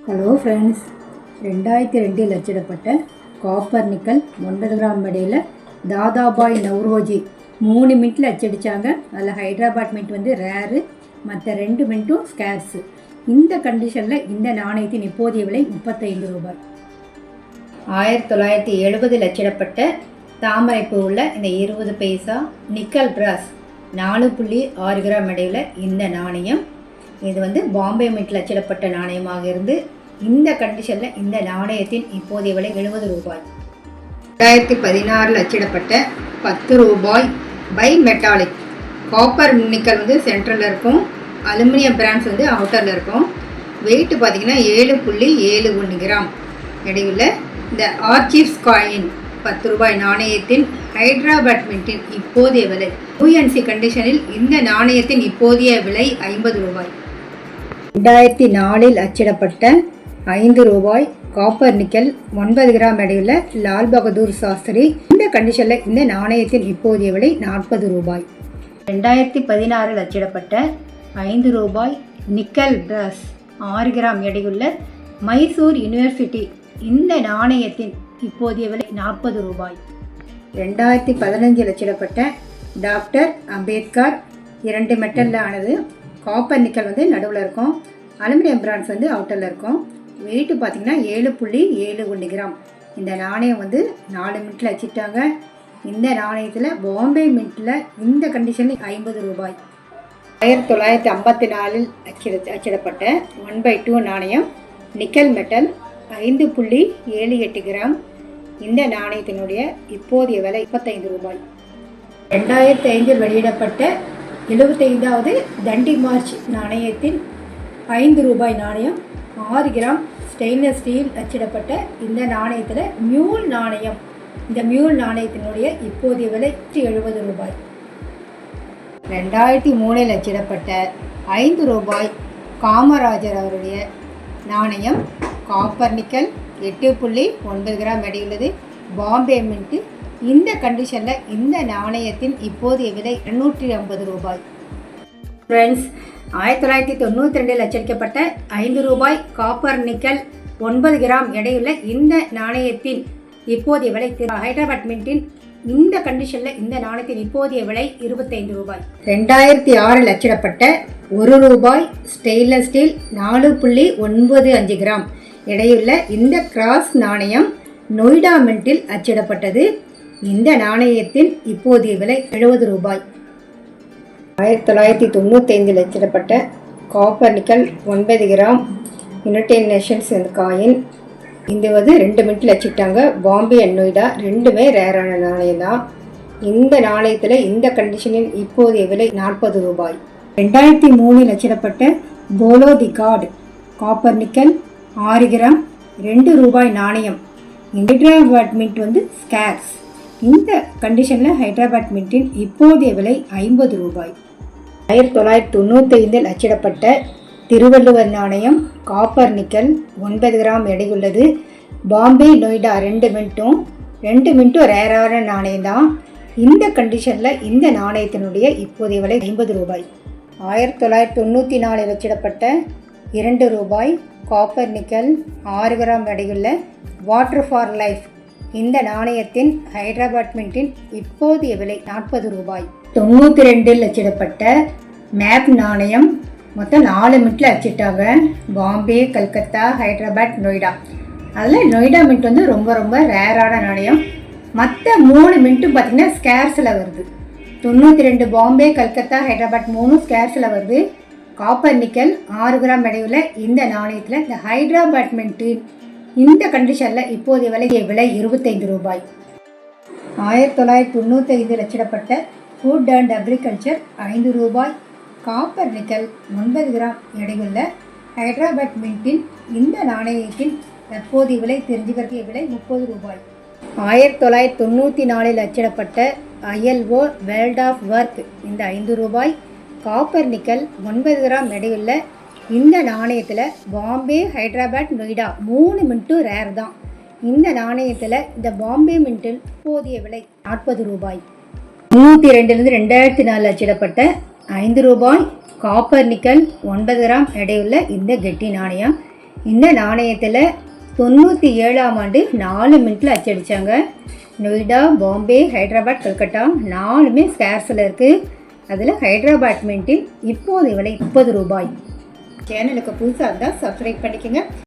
Hello friends, 2002 அச்சிடப்பட்ட copper nickel 9 gram எடையில் தாதாபாய் நவ்ரோஜி 3 மின்ட்டில் அச்சடித்தாங்க. அதில் ஹைதராபாத் மின்ட் வந்து ரேரு, மற்ற 2 மின்ட்டும் ஸ்கேர்ஸு. இந்த கண்டிஷனில் இந்த நாணயத்தின் இப்போதைய விலை 35 ரூபாய். 1970 அச்சிடப்பட்ட தாமரைப்பூ உள்ள இந்த 20 பைசா நிக்கல் பிராஸ் 4.6 கிராம் எடையில் இந்த நாணயம். இது வந்து பாம்பே மின்ட்டில் அச்சிடப்பட்ட நாணயமாக இருந்து இந்த கண்டிஷனில் இந்த நாணயத்தின் இப்போதைய விலை 70 ரூபாய். 2016 அச்சிடப்பட்ட 10 ரூபாய் பை மெட்டாலிக் காப்பர் நிக்கல் வந்து சென்ட்ரலில் இருக்கும், அலுமினியம் பிரான்ஸ் வந்து அவுட்டரில் இருக்கும். வெயிட் பார்த்திங்கன்னா 7.71 கிராம் எடையுள்ள இந்த ஆர்ச்சிவ்ஸ் காயின் 10 ரூபாய் நாணயத்தின் ஹைதராபாத் மின்ட்டின் இப்போதைய விலை யூஎன்சி கண்டிஷனில் இந்த நாணயத்தின் இப்போதைய விலை 50 ரூபாய். 2004 அச்சிடப்பட்ட 5 ரூபாய் காப்பர் நிக்கல் 9 கிராம் எடையுள்ள லால் பகதூர் சாஸ்திரி. இந்த கண்டிஷனில் இந்த நாணயத்தின் இப்போதைய விலை 40 ரூபாய். 2016 அச்சிடப்பட்ட 5 ரூபாய் நிக்கல் பிராஸ் 6 கிராம் எடையுள்ள மைசூர் யூனிவர்சிட்டி. இந்த நாணயத்தின் இப்போதைய விலை 40 ரூபாய். 2015 அச்சிடப்பட்ட டாக்டர் அம்பேத்கர் 2 மெட்டலில் ஆனது. காப்பர் நிக்கல் வந்து நடுவில் இருக்கும், அலுமினியம் பிரான்ஸ் வந்து அவுட்டரில் இருக்கும். வெயிட்டு பார்த்திங்கன்னா 7.71 கிராம். இந்த நாணயம் வந்து 4 மின்ட்டில் வச்சுட்டாங்க. இந்த நாணயத்தில் பாம்பே மின்ட்டில் இந்த கண்டிஷனில் 50 ரூபாய். 1954 அச்சிடப்பட்ட 1/2 நாணயம் நிக்கல் மெட்டல் 5.78 கிராம். இந்த நாணயத்தினுடைய இப்போதைய விலை 35 ரூபாய். 2005 வெளியிடப்பட்ட 75வது தண்டி மார்ச் நாணயத்தின் 5 ரூபாய் நாணயம் 6 கிராம் ஸ்டெயின்லெஸ் ஸ்டீல் அச்சிடப்பட்ட இந்த நாணயத்தில் மியூல் நாணயம். இந்த மியூல் நாணயத்தினுடைய இப்போதைய விலை 70 ரூபாய். 2003 அச்சிடப்பட்ட 5 ரூபாய் காமராஜர் அவருடைய நாணயம் காப்பர் நிக்கல் 8.9 கிராம் எடையுள்ளது, பாம்பே மின்ட்டு. இந்த கண்டிஷனில் இந்த நாணயத்தின் இப்போதைய விலை 250 ரூபாய். ஃப்ரெண்ட்ஸ், 1992 அச்சடிக்கப்பட்ட 5 ரூபாய் காப்பர் நிக்கல் 9 கிராம் எடையுள்ள இந்த நாணயத்தின் இப்போதைய விலை ஹைதராபாத் மின்ட்டின் இந்த கண்டிஷனில் இந்த நாணயத்தின் இப்போதைய விலை 25 ரூபாய். 2006 அச்சிடப்பட்ட 1 ரூபாய் ஸ்டெயின்லெஸ் ஸ்டீல் 4.95 கிராம் எடையுள்ள இந்த கிராஸ் நாணயம் நொய்டா மின்ட்டில் அச்சிடப்பட்டது. இந்த நாணயத்தின் இப்போதைய விலை 70 ரூபாய். 1995 அச்சிடப்பட்ட copper nickel 9 gram United Nations coin. இந்த வந்து 2 மின்ட்டில் வச்சுட்டாங்க. பாம்பே அண்ட் நொய்டா ரெண்டுமே ரேரான நாணயம் தான். இந்த நாணயத்தில் இந்த கண்டிஷனில் இப்போதைய விலை 40 ரூபாய். 2003 அச்சிடப்பட்ட போலோ தி கார்டு காப்பர் நிக்கல் 6 கிராம் 2 ரூபாய் நாணயம். ஹைதராபாத் மின்ட் வந்து ஸ்கேர்ஸ். இந்த கண்டிஷனில் ஹைதராபாத் மின்ட்டின் இப்போதைய விலை 50 ரூபாய். 1995 அச்சிடப்பட்ட திருவள்ளுவர் நாணயம் காப்பர் நிக்கல் 9 கிராம் எடையுள்ளது, பாம்பே நொய்டா 2 மின்ட்டும் ரேரான நாணயம் தான். இந்த கண்டிஷனில் இந்த நாணயத்தினுடைய இப்போதைய விலை 50 ரூபாய். 1994 அச்சிடப்பட்ட 2 ரூபாய் காப்பர் நிக்கல் 6 கிராம் எடையுள்ள வாட்டர் ஃபார் லைஃப். இந்த நாணயத்தின் ஹைதராபாத் மின்ட்டின் இப்போதைய விலை 40 ரூபாய். 92 அச்சிடப்பட்ட மேப் நாணயம் மொத்தம் 4 மின்ட்டில் அச்சிட்டாங்க. பாம்பே, கல்கத்தா, ஹைதராபாத், நொய்டா. அதில் நொய்டா மின்ட் வந்து ரொம்ப ரொம்ப ரேரான நாணயம். மற்ற 3 மின்ட்டும் பார்த்திங்கன்னா ஸ்கேர்ஸில் வருது. 92 பாம்பே, கல்கத்தா, ஹைதராபாத் 3 ஸ்கேர்ஸில் வருது. காப்பர் நிக்கல் 6 கிராம் எடையுள்ள இந்த நாணயத்தில் இந்த ஹைதராபாத் மின்ட்டின் இந்த கண்டிஷனில் இப்போதைய விலை 25 ரூபாய். 1995 அச்சிடப்பட்ட ஃபுட் அண்ட் அக்ரிகல்ச்சர் 5 ரூபாய் காப்பர் நிக்கல் 9 கிராம் எடையுள்ள ஹைதராபாத் மின்ட்டின் இந்த நாணயத்தின் தற்போதைய விலை தெரிஞ்சுக்கிறதுக்கு விலை 30 ரூபாய். 1994 அச்சிடப்பட்ட ILO வேர்ல்ட் ஆஃப் ஒர்க் இந்த 5 ரூபாய் காப்பர் நிக்கல் 9 கிராம் எடையுள்ள இந்த நாணயத்தில் பாம்பே, ஹைதராபாத், நொய்டா 3 மின்ட்டும் ரேர் தான். இந்த நாணயத்தில் இந்த பாம்பே மின்ட்டில் இப்போதைய விலை 40 ரூபாய். 302 2004 அச்சிடப்பட்ட 5 ரூபாய் காப்பர் நிக்கல் 9 கிராம் எடையுள்ள இந்த கெட்டி நாணயம். இந்த நாணயத்தில் 97ஆம் ஆண்டு 4 மின்ட்டில் அச்சடித்தாங்க. நொய்டா, பாம்பே, ஹைதராபாத், கல்கட்டா 4மே ஸ்கேர்ஸில் இருக்குது. அதில் ஹைதராபாத் மின்ட்டில் இப்போது விலை 30 ரூபாய். சேனலுக்கு புதுசாக இருந்தால் சப்ஸ்கிரைப் பண்ணிக்கோங்க.